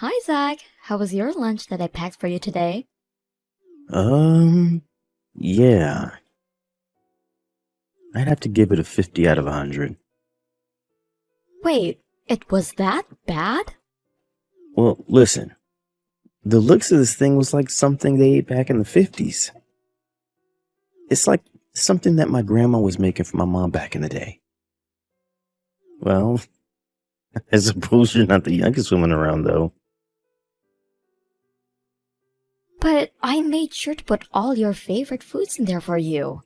Hi, Zach. How was your lunch that I packed for you today? Um, yeah, I'd have to give it a 50 out of 100. Wait, it was that bad? Well, listen, the looks of this thing was like something they ate back in the 50s. It's like something that my grandma was making for my mom back in the day. Well, I suppose you're not the youngest woman around, though. But I made sure to put all your favorite foods in there for you.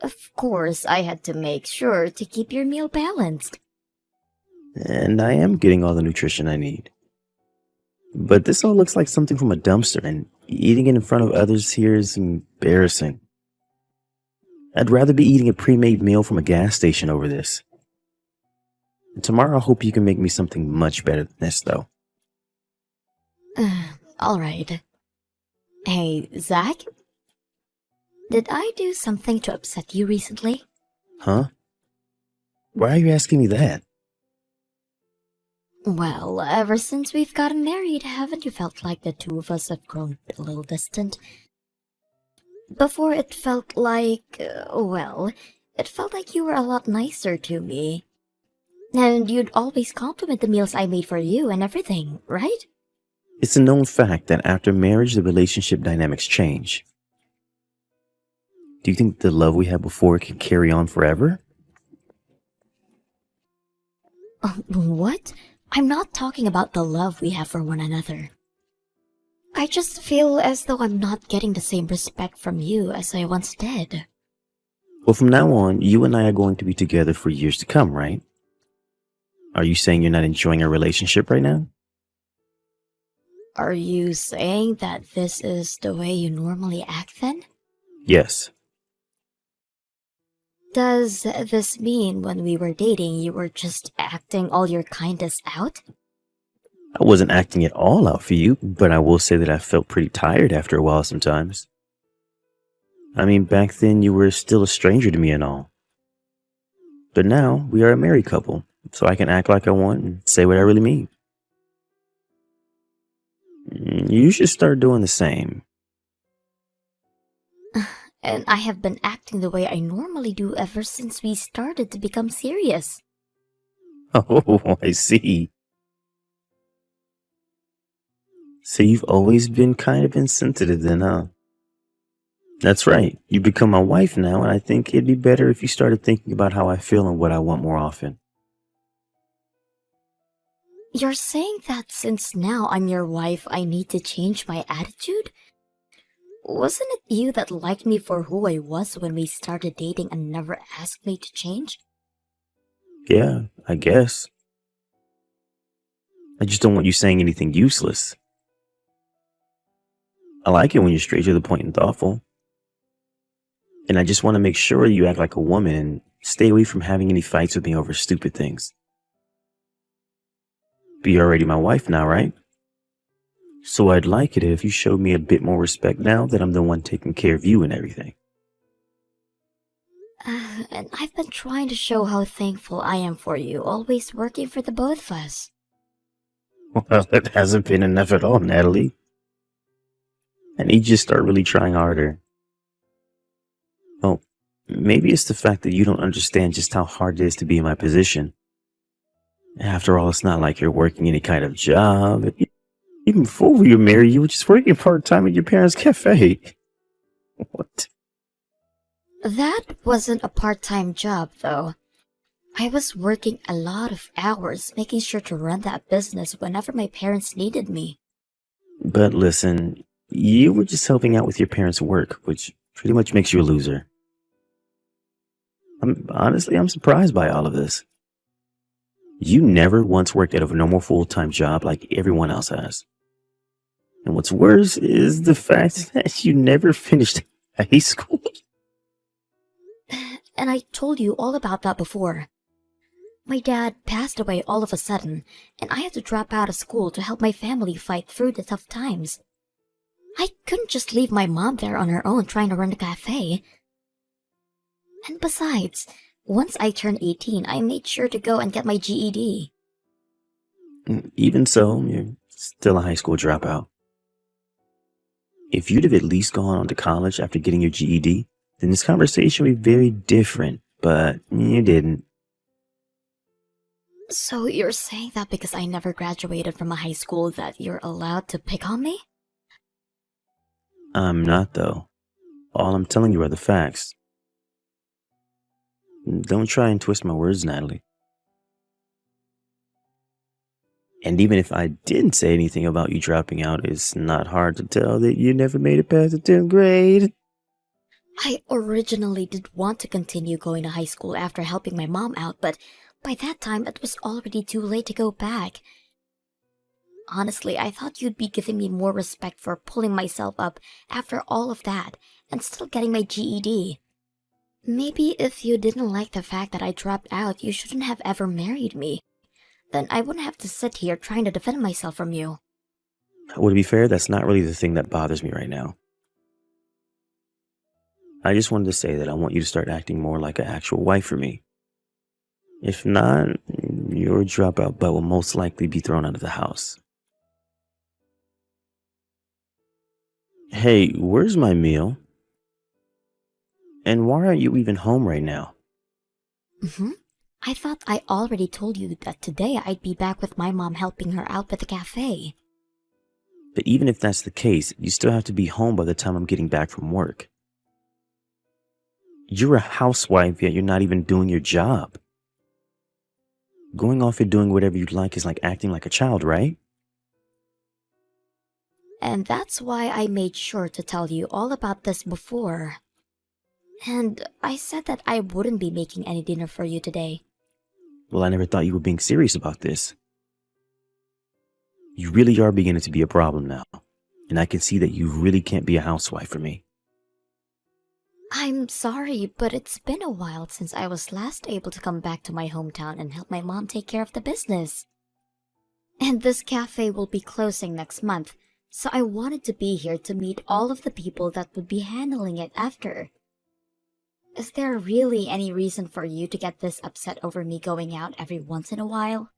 Of course, I had to make sure to keep your meal balanced. And I am getting all the nutrition I need. But this all looks like something from a dumpster, and eating it in front of others here is embarrassing. I'd rather be eating a pre-made meal from a gas station over this. Tomorrow, I hope you can make me something much better than this, though. All right. Hey, Zach? Did I do something to upset you recently? Huh? Why are you asking me that? Well, ever since we've gotten married, haven't you felt like the two of us have grown a little distant? Before it felt like, it felt like you were a lot nicer to me. And you'd always compliment the meals I made for you and everything, right? It's a known fact that after marriage, the relationship dynamics change. Do you think the love we had before can carry on forever? What? I'm not talking about the love we have for one another. I just feel as though I'm not getting the same respect from you as I once did. Well, from now on, you and I are going to be together for years to come, right? Are you saying you're not enjoying our relationship right now? Are you saying that this is the way you normally act then? Yes. Does this mean when we were dating you were just acting all your kindness out? I wasn't acting it all out for you, but I will say that I felt pretty tired after a while sometimes. I mean, back then you were still a stranger to me and all. But now we are a married couple, so I can act like I want and say what I really mean. You should start doing the same. And I have been acting the way I normally do ever since we started to become serious. Oh, I see. So you've always been kind of insensitive then, huh? That's right. You become my wife now, and I think it'd be better if you started thinking about how I feel and what I want more often. You're saying that since now I'm your wife, I need to change my attitude? Wasn't it you that liked me for who I was when we started dating and never asked me to change? Yeah, I guess. I just don't want you saying anything useless. I like it when you're straight to the point and thoughtful. And I just want to make sure you act like a woman and stay away from having any fights with me over stupid things. But you're already my wife now, right? So I'd like it if you showed me a bit more respect now that I'm the one taking care of you and everything. And I've been trying to show how thankful I am for you, always working for the both of us. Well, that hasn't been enough at all, Natalie. I need you to start really trying harder. Oh, maybe it's the fact that you don't understand just how hard it is to be in my position. After all, it's not like you're working any kind of job. Even before we were married, you were just working part-time at your parents' cafe. What? That wasn't a part-time job, though. I was working a lot of hours, making sure to run that business whenever my parents needed me. But listen, you were just helping out with your parents' work, which pretty much makes you a loser. I'm surprised by all of this. You never once worked at a normal full-time job like everyone else has. And what's worse is the fact that you never finished high school. And I told you all about that before. My dad passed away all of a sudden, and I had to drop out of school to help my family fight through the tough times. I couldn't just leave my mom there on her own trying to run a cafe. And besides, once I turned 18, I made sure to go and get my GED. Even so, you're still a high school dropout. If you'd have at least gone on to college after getting your GED, then this conversation would be very different, but you didn't. So you're saying that because I never graduated from a high school that you're allowed to pick on me? I'm not, though. All I'm telling you are the facts. Don't try and twist my words, Natalie. And even if I didn't say anything about you dropping out, it's not hard to tell that you never made it past the 10th grade. I originally did want to continue going to high school after helping my mom out, but by that time it was already too late to go back. Honestly, I thought you'd be giving me more respect for pulling myself up after all of that and still getting my GED. Maybe if you didn't like the fact that I dropped out, you shouldn't have ever married me. Then I wouldn't have to sit here trying to defend myself from you. Well, to be fair, that's not really the thing that bothers me right now. I just wanted to say that I want you to start acting more like an actual wife for me. If not, your dropout butt will most likely be thrown out of the house. Hey, where's my meal? And why aren't you even home right now? I thought I already told you that today I'd be back with my mom helping her out with the cafe. But even if that's the case, you still have to be home by the time I'm getting back from work. You're a housewife, yet you're not even doing your job. Going off and doing whatever you like is like acting like a child, right? And that's why I made sure to tell you all about this before. And I said that I wouldn't be making any dinner for you today. Well, I never thought you were being serious about this. You really are beginning to be a problem now. And I can see that you really can't be a housewife for me. I'm sorry, but it's been a while since I was last able to come back to my hometown and help my mom take care of the business. And this cafe will be closing next month, so I wanted to be here to meet all of the people that would be handling it after. Is there really any reason for you to get this upset over me going out every once in a while?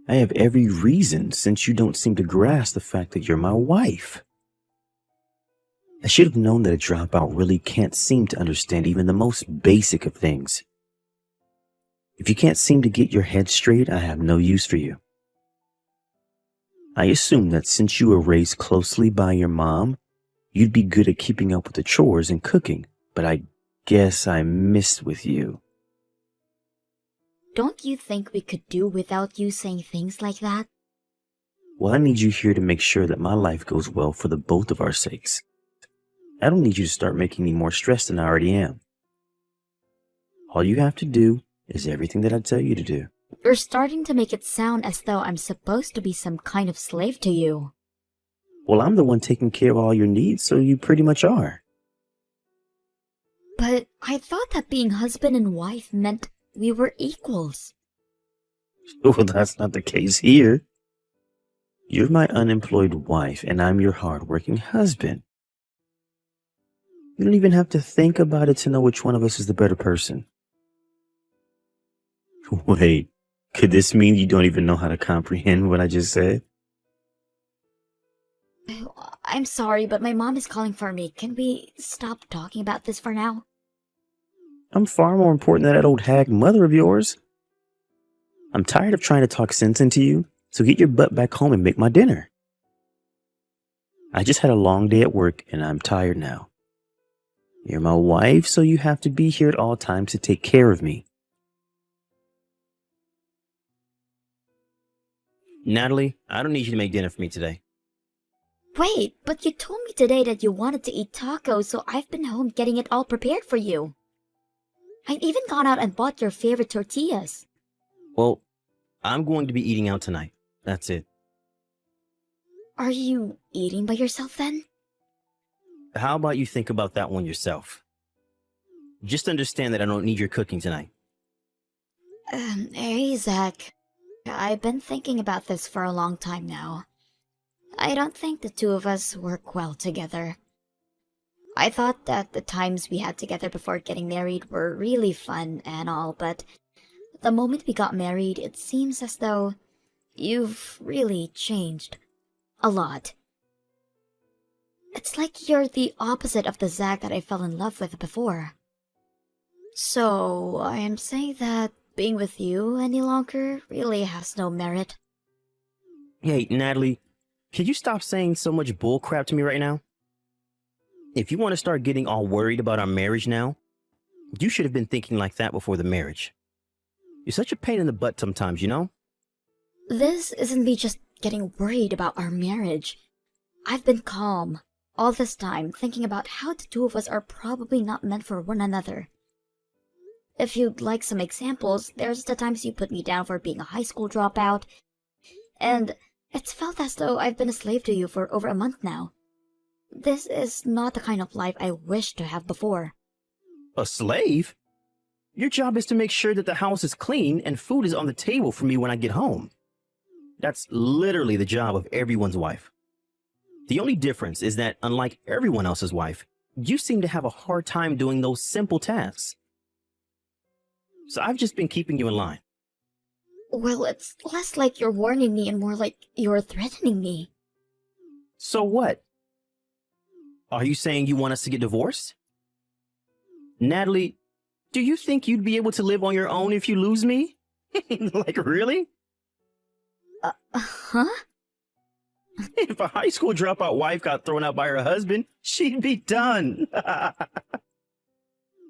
I have every reason, since you don't seem to grasp the fact that you're my wife. I should have known that a dropout really can't seem to understand even the most basic of things. If you can't seem to get your head straight, I have no use for you. I assume that since you were raised closely by your mom, you'd be good at keeping up with the chores and cooking, but I guess I missed with you. Don't you think we could do without you saying things like that? Well, I need you here to make sure that my life goes well for the both of our sakes. I don't need you to start making me more stressed than I already am. All you have to do is everything that I tell you to do. You're starting to make it sound as though I'm supposed to be some kind of slave to you. Well, I'm the one taking care of all your needs, so you pretty much are. But I thought that being husband and wife meant we were equals. Well, that's not the case here. You're my unemployed wife, and I'm your hard-working husband. You don't even have to think about it to know which one of us is the better person. Wait, could this mean you don't even know how to comprehend what I just said? I'm sorry, but my mom is calling for me. Can we stop talking about this for now? I'm far more important than that old hag mother of yours. I'm tired of trying to talk sense into you, so get your butt back home and make my dinner. I just had a long day at work, and I'm tired now. You're my wife, so you have to be here at all times to take care of me. Natalie, I don't need you to make dinner for me today. Wait, but you told me today that you wanted to eat tacos, so I've been home getting it all prepared for you. I've even gone out and bought your favorite tortillas. Well, I'm going to be eating out tonight. That's it. Are you eating by yourself then? How about you think about that one yourself? Just understand that I don't need your cooking tonight. Hey, Zach. I've been thinking about this for a long time now. I don't think the two of us work well together. I thought that the times we had together before getting married were really fun and all, but the moment we got married, it seems as though you've really changed. A lot. It's like you're the opposite of the Zach that I fell in love with before. So, I am saying that being with you any longer really has no merit. Hey, Natalie, can you stop saying so much bull crap to me right now? If you want to start getting all worried about our marriage now, you should have been thinking like that before the marriage. You're such a pain in the butt sometimes, you know? This isn't me just getting worried about our marriage. I've been calm all this time, thinking about how the two of us are probably not meant for one another. If you'd like some examples, there's the times you put me down for being a high school dropout, and it's felt as though I've been a slave to you for over a month now. This is not the kind of life I wished to have before. A slave? Your job is to make sure that the house is clean and food is on the table for me when I get home. That's literally the job of everyone's wife. The only difference is that, unlike everyone else's wife, you seem to have a hard time doing those simple tasks. So I've just been keeping you in line. Well, it's less like you're warning me and more like you're threatening me. So what? Are you saying you want us to get divorced? Natalie, do you think you'd be able to live on your own if you lose me? Like, really? Huh? If a high school dropout wife got thrown out by her husband, she'd be done.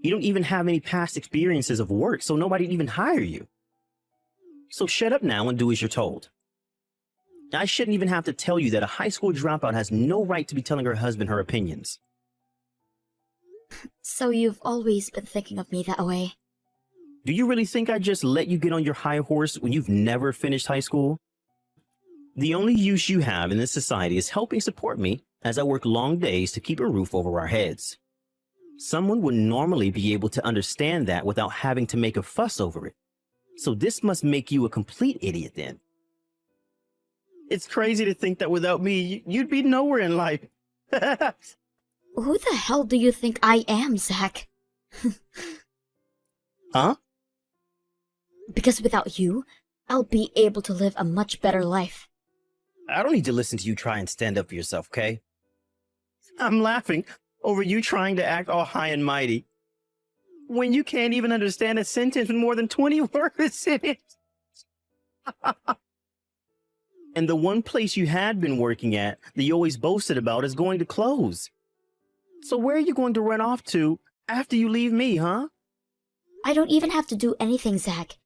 You don't even have any past experiences of work, so nobody'd even hire you. So shut up now and do as you're told. I shouldn't even have to tell you that a high school dropout has no right to be telling her husband her opinions. So you've always been thinking of me that way? Do you really think I just let you get on your high horse when you've never finished high school? The only use you have in this society is helping support me as I work long days to keep a roof over our heads. Someone would normally be able to understand that without having to make a fuss over it. So this must make you a complete idiot then. It's crazy to think that without me, you'd be nowhere in life. Who the hell do you think I am, Zach? Huh? Because without you, I'll be able to live a much better life. I don't need to listen to you try and stand up for yourself, okay? I'm laughing over you trying to act all high and mighty when you can't even understand a sentence with more than 20 words in it. And the one place you had been working at that you always boasted about is going to close. So where are you going to run off to after you leave me, huh? I don't even have to do anything, Zach.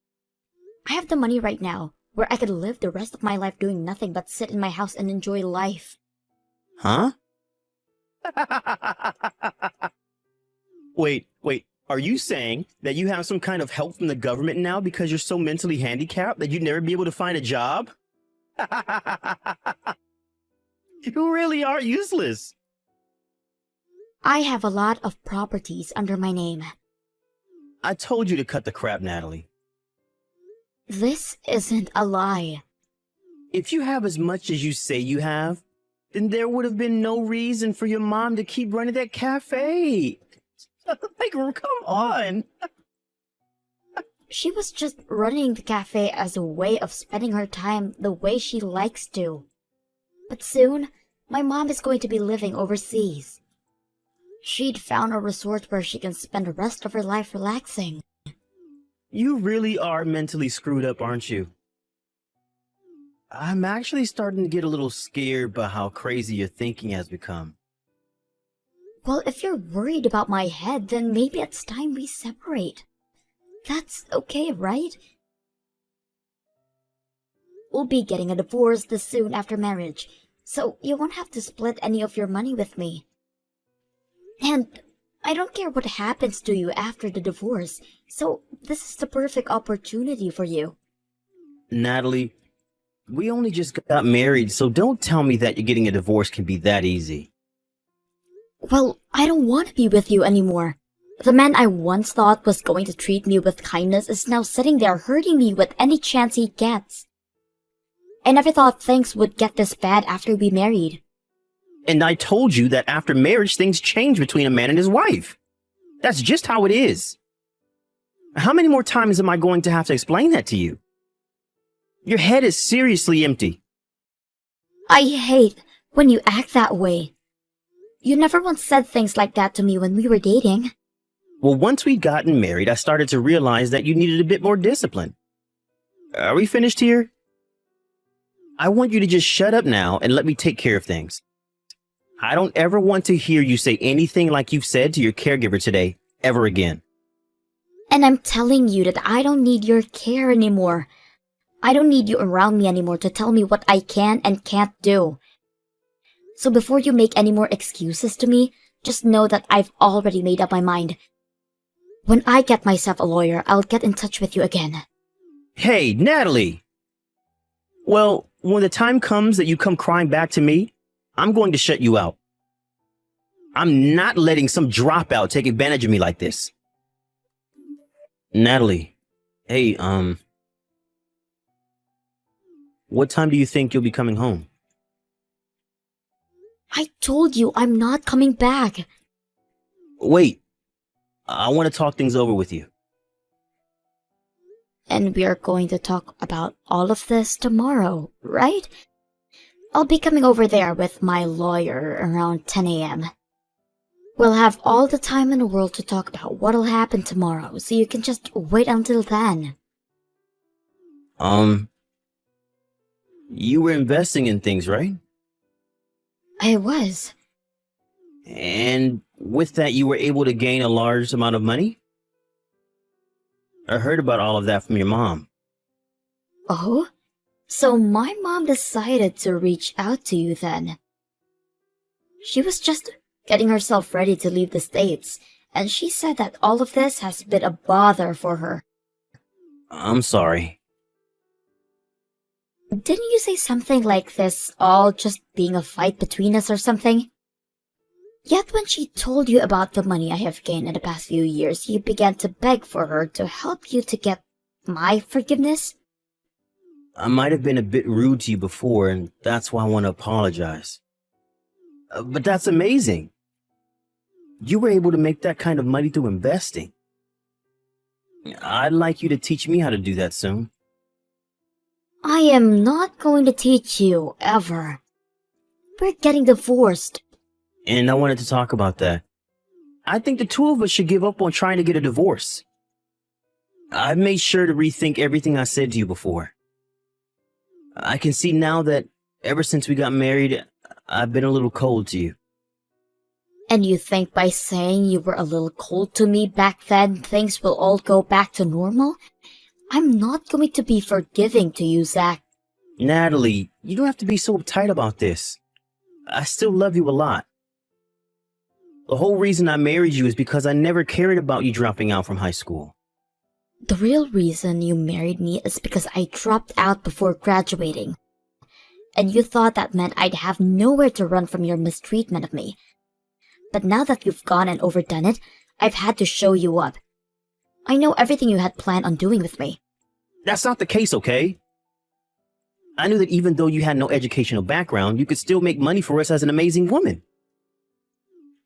I have the money right now, where I could live the rest of my life doing nothing but sit in my house and enjoy life. Huh? Wait, are you saying that you have some kind of help from the government now because you're so mentally handicapped that you'd never be able to find a job? You really are useless. I have a lot of properties under my name. I told you to cut the crap, Natalie. This isn't a lie. If you have as much as you say you have, then there would have been no reason for your mom to keep running that cafe. Like, come on. She was just running the cafe as a way of spending her time the way she likes to. But soon, my mom is going to be living overseas. She'd found a resort where she can spend the rest of her life relaxing. You really are mentally screwed up, aren't you? I'm actually starting to get a little scared by how crazy your thinking has become. Well, if you're worried about my head, then maybe it's time we separate. That's okay, right? We'll be getting a divorce this soon after marriage, so you won't have to split any of your money with me. And I don't care what happens to you after the divorce, so this is the perfect opportunity for you. Natalie, we only just got married, so don't tell me that getting a divorce can be that easy. Well, I don't want to be with you anymore. The man I once thought was going to treat me with kindness is now sitting there hurting me with any chance he gets. I never thought things would get this bad after we married. And I told you that after marriage, things change between a man and his wife. That's just how it is. How many more times am I going to have to explain that to you? Your head is seriously empty. I hate when you act that way. You never once said things like that to me when we were dating. Well, once we'd gotten married, I started to realize that you needed a bit more discipline. Are we finished here? I want you to just shut up now and let me take care of things. I don't ever want to hear you say anything like you've said to your caregiver today, ever again. And I'm telling you that I don't need your care anymore. I don't need you around me anymore to tell me what I can and can't do. So before you make any more excuses to me, just know that I've already made up my mind. When I get myself a lawyer, I'll get in touch with you again. Hey, Natalie! Well, when the time comes that you come crying back to me, I'm going to shut you out. I'm not letting some dropout take advantage of me like this. Natalie, hey, what time do you think you'll be coming home? I told you I'm not coming back. Wait, I want to talk things over with you. And we are going to talk about all of this tomorrow, right? I'll be coming over there with my lawyer around 10 a.m. We'll have all the time in the world to talk about what'll happen tomorrow, so you can just wait until then. You were investing in things, right? I was. And with that, you were able to gain a large amount of money? I heard about all of that from your mom. Oh? So my mom decided to reach out to you then. She was just getting herself ready to leave the States, and she said that all of this has been a bother for her. I'm sorry. Didn't you say something like this all just being a fight between us or something? Yet when she told you about the money I have gained in the past few years, you began to beg for her to help you to get my forgiveness? I might have been a bit rude to you before, and that's why I want to apologize. But that's amazing. You were able to make that kind of money through investing. I'd like you to teach me how to do that soon. I am not going to teach you, ever. We're getting divorced. And I wanted to talk about that. I think the two of us should give up on trying to get a divorce. I've made sure to rethink everything I said to you before. I can see now that ever since we got married, I've been a little cold to you. And you think by saying you were a little cold to me back then, things will all go back to normal? I'm not going to be forgiving to you, Zach. Natalie, you don't have to be so uptight about this. I still love you a lot. The whole reason I married you is because I never cared about you dropping out from high school. The real reason you married me is because I dropped out before graduating. And you thought that meant I'd have nowhere to run from your mistreatment of me. But now that you've gone and overdone it, I've had to show you up. I know everything you had planned on doing with me. That's not the case, okay? I knew that even though you had no educational background, you could still make money for us as an amazing woman.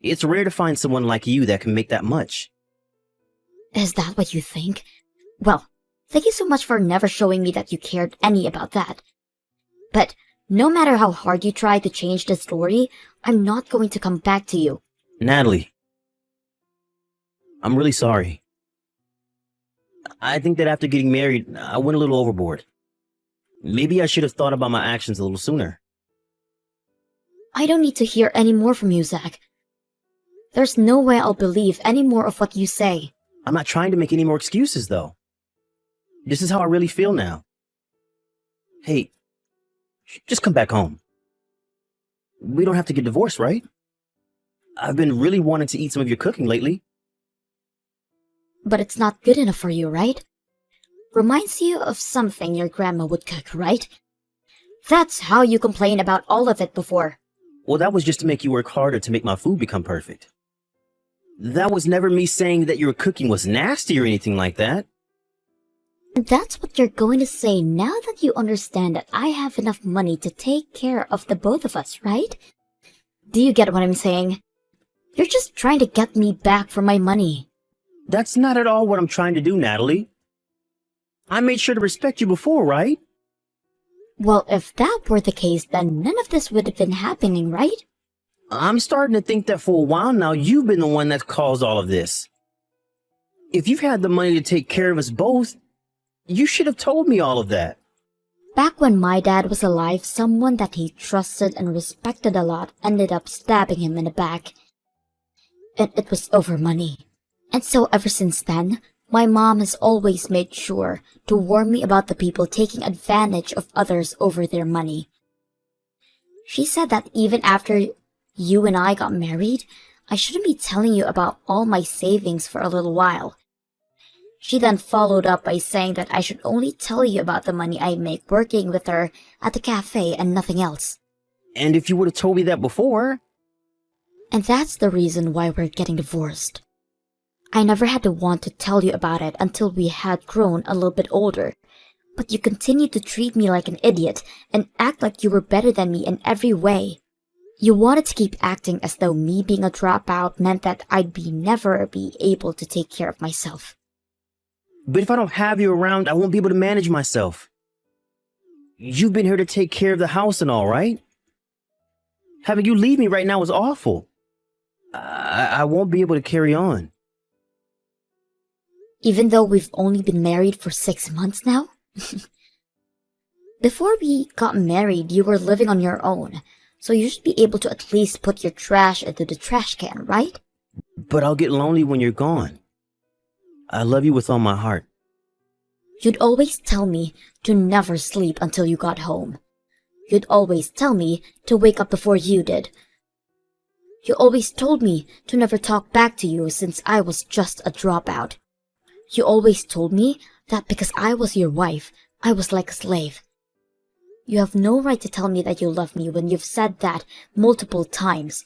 It's rare to find someone like you that can make that much. Is that what you think? Well, thank you so much for never showing me that you cared any about that. But no matter how hard you try to change the story, I'm not going to come back to you. Natalie, I'm really sorry. I think that after getting married, I went a little overboard. Maybe I should have thought about my actions a little sooner. I don't need to hear any more from you, Zach. There's no way I'll believe any more of what you say. I'm not trying to make any more excuses, though. This is how I really feel now. Hey, just come back home. We don't have to get divorced, right? I've been really wanting to eat some of your cooking lately. But it's not good enough for you, right? Reminds you of something your grandma would cook, right? That's how you complained about all of it before. Well, that was just to make you work harder to make my food become perfect. That was never me saying that your cooking was nasty or anything like that. That's what you're going to say now that you understand that I have enough money to take care of the both of us, right? Do you get what I'm saying? You're just trying to get me back for my money. That's not at all what I'm trying to do, Natalie. I made sure to respect you before, right? Well, if that were the case, then none of this would have been happening, right? I'm starting to think that for a while now, you've been the one that's caused all of this. If you've had the money to take care of us both, you should have told me all of that. Back when my dad was alive, someone that he trusted and respected a lot ended up stabbing him in the back. And it was over money. And so ever since then, my mom has always made sure to warn me about the people taking advantage of others over their money. She said that even after you and I got married, I shouldn't be telling you about all my savings for a little while. She then followed up by saying that I should only tell you about the money I make working with her at the cafe and nothing else. And if you would have told me that before... And that's the reason why we're getting divorced. I never had to want to tell you about it until we had grown a little bit older. But you continued to treat me like an idiot and act like you were better than me in every way. You wanted to keep acting as though me being a dropout meant that I'd never be able to take care of myself. But if I don't have you around, I won't be able to manage myself. You've been here to take care of the house and all, right? Having you leave me right now is awful. I won't be able to carry on. Even though we've only been married for 6 months now? Before we got married, you were living on your own, so you should be able to at least put your trash into the trash can, right? But I'll get lonely when you're gone. I love you with all my heart. You'd always tell me to never sleep until you got home. You'd always tell me to wake up before you did. You always told me to never talk back to you since I was just a dropout. You always told me that because I was your wife, I was like a slave. You have no right to tell me that you love me when you've said that multiple times.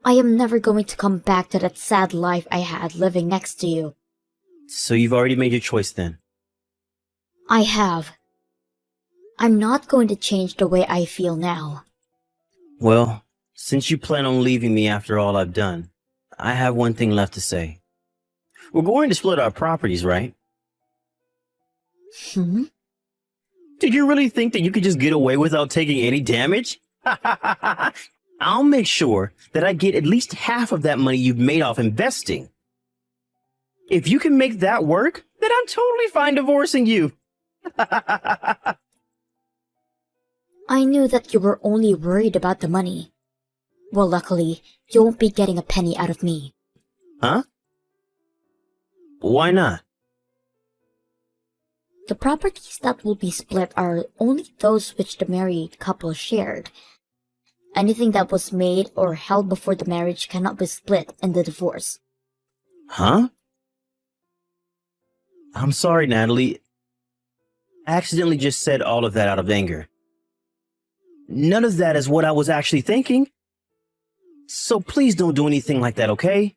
I am never going to come back to that sad life I had living next to you. So you've already made your choice then? I have. I'm not going to change the way I feel now. Well, since you plan on leaving me after all I've done, I have one thing left to say. We're going to split our properties, right? Hmm? Did you really think that you could just get away without taking any damage? I'll make sure that I get at least half of that money you've made off investing. If you can make that work, then I'm totally fine divorcing you. I knew that you were only worried about the money. Well, luckily, you won't be getting a penny out of me. Huh? Why not? The properties that will be split are only those which the married couple shared. Anything that was made or held before the marriage cannot be split in the divorce. Huh? I'm sorry, Natalie. I accidentally just said all of that out of anger. None of that is what I was actually thinking. So please don't do anything like that, okay?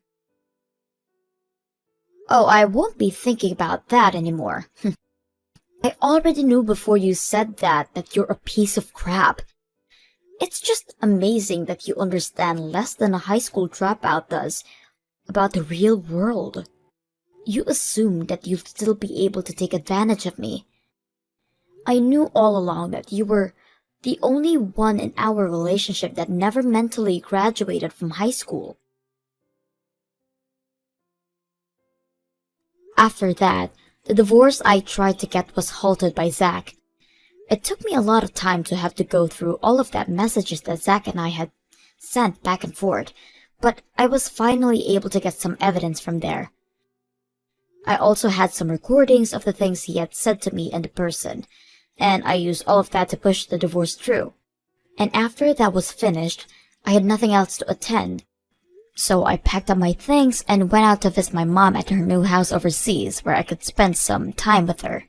Oh, I won't be thinking about that anymore. I already knew before you said that you're a piece of crap. It's just amazing that you understand less than a high school dropout does about the real world. You assumed that you'd still be able to take advantage of me. I knew all along that you were the only one in our relationship that never mentally graduated from high school. After that, the divorce I tried to get was halted by Zach. It took me a lot of time to have to go through all of that messages that Zach and I had sent back and forth, but I was finally able to get some evidence from there. I also had some recordings of the things he had said to me in person, and I used all of that to push the divorce through. And after that was finished, I had nothing else to attend. So I packed up my things and went out to visit my mom at her new house overseas where I could spend some time with her.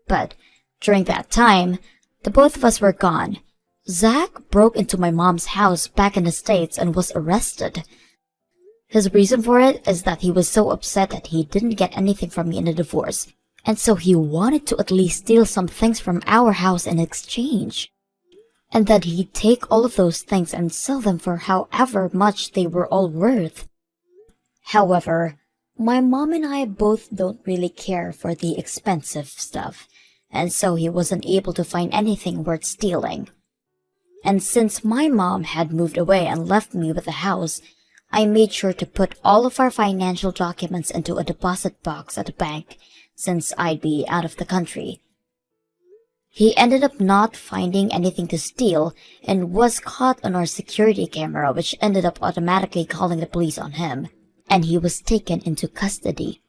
But during that time, the both of us were gone. Zach broke into my mom's house back in the States and was arrested. His reason for it is that he was so upset that he didn't get anything from me in the divorce, and so he wanted to at least steal some things from our house in exchange. And that he'd take all of those things and sell them for however much they were all worth. However, my mom and I both don't really care for the expensive stuff, and so he wasn't able to find anything worth stealing. And since my mom had moved away and left me with the house, I made sure to put all of our financial documents into a deposit box at the bank, since I'd be out of the country. He ended up not finding anything to steal and was caught on our security camera, which ended up automatically calling the police on him, and he was taken into custody.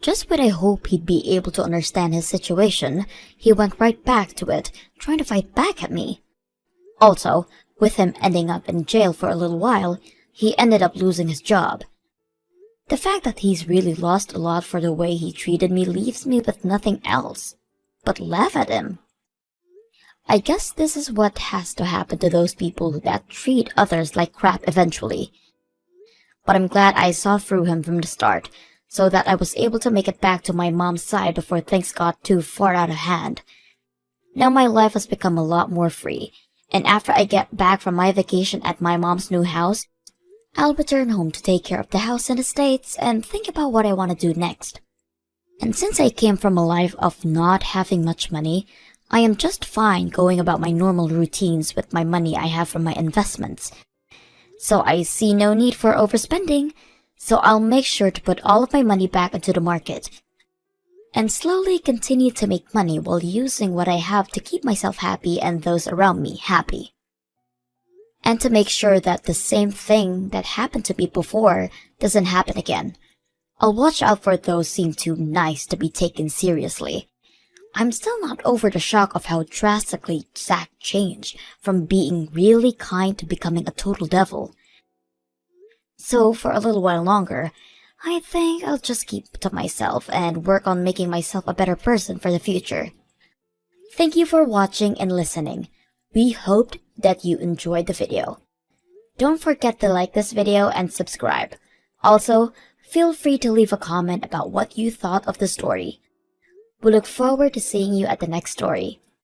Just when I hoped he'd be able to understand his situation, he went right back to it, trying to fight back at me. Also, with him ending up in jail for a little while, he ended up losing his job. The fact that he's really lost a lot for the way he treated me leaves me with nothing else but laugh at him. I guess this is what has to happen to those people that treat others like crap eventually. But I'm glad I saw through him from the start, so that I was able to make it back to my mom's side before things got too far out of hand. Now my life has become a lot more free, and after I get back from my vacation at my mom's new house, I'll return home to take care of the house and estates and think about what I want to do next. And since I came from a life of not having much money, I am just fine going about my normal routines with my money I have from my investments. So I see no need for overspending, so I'll make sure to put all of my money back into the market and slowly continue to make money while using what I have to keep myself happy and those around me happy. And to make sure that the same thing that happened to me before doesn't happen again, I'll watch out for those seem too nice to be taken seriously. I'm still not over the shock of how drastically Zack changed from being really kind to becoming a total devil. So for a little while longer, I think I'll just keep to myself and work on making myself a better person for the future. Thank you for watching and listening. We hoped that you enjoyed the video. Don't forget to like this video and subscribe. Also, feel free to leave a comment about what you thought of the story. We look forward to seeing you at the next story.